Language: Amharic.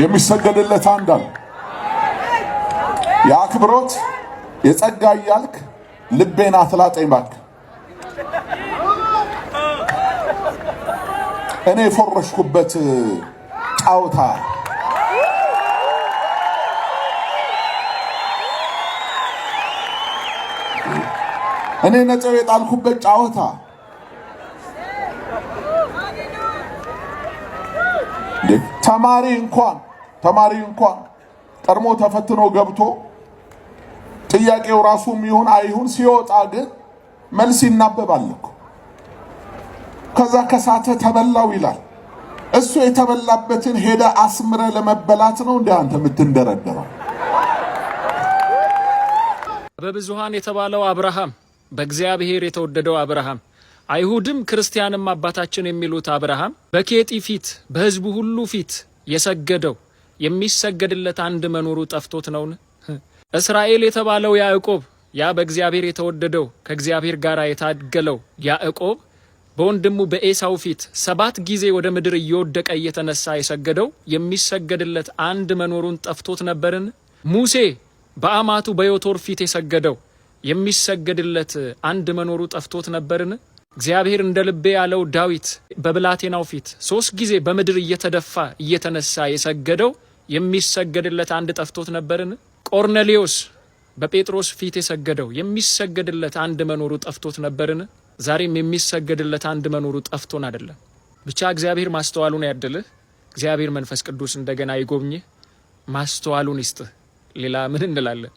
የሚሰገድለት አንድ አለ። የአክብሮት የጸጋ እያልክ ልቤን አትላጠኝ እባክህ። እኔ የፎረሽኩበት ጫውታ እኔ ነጥብ የጣልኩበት ጫውታ ተማሪ እንኳን ቀድሞ ተፈትኖ ገብቶ ጥያቄው ራሱም ይሁን አይሁን ሲወጣ ግን መልስ ይናበባል እኮ። ከዛ ከሳተ ተበላው ይላል። እሱ የተበላበትን ሄደ አስምረ ለመበላት ነው እንደ አንተ የምትንደረደረው። በብዙሃን የተባለው አብርሃም፣ በእግዚአብሔር የተወደደው አብርሃም፣ አይሁድም ክርስቲያንም አባታችን የሚሉት አብርሃም በኬጢ ፊት በሕዝቡ ሁሉ ፊት የሰገደው የሚሰገድለት አንድ መኖሩ ጠፍቶት ነውን? እስራኤል የተባለው ያዕቆብ፣ ያ በእግዚአብሔር የተወደደው ከእግዚአብሔር ጋር የታገለው ያዕቆብ በወንድሙ በኤሳው ፊት 7 ጊዜ ወደ ምድር እየወደቀ እየተነሳ የሰገደው የሚሰገድለት አንድ መኖሩን ጠፍቶት ነበርን? ሙሴ በአማቱ በዮቶር ፊት የሰገደው የሚሰገድለት አንድ መኖሩ ጠፍቶት ነበርን? እግዚአብሔር እንደ ልቤ ያለው ዳዊት በብላቴናው ፊት 3 ጊዜ በምድር እየተደፋ እየተነሳ የሰገደው የሚሰገድለት አንድ ጠፍቶት ነበርን? ቆርኔሌዎስ በጴጥሮስ ፊት የሰገደው የሚሰገድለት አንድ መኖሩ ጠፍቶት ነበርን? ዛሬም የሚሰገድለት አንድ መኖሩ ጠፍቶን አይደለም። ብቻ እግዚአብሔር ማስተዋሉን ያድልህ። እግዚአብሔር መንፈስ ቅዱስ እንደገና ይጎብኝህ፣ ማስተዋሉን ይስጥህ። ሌላ ምን እንላለን?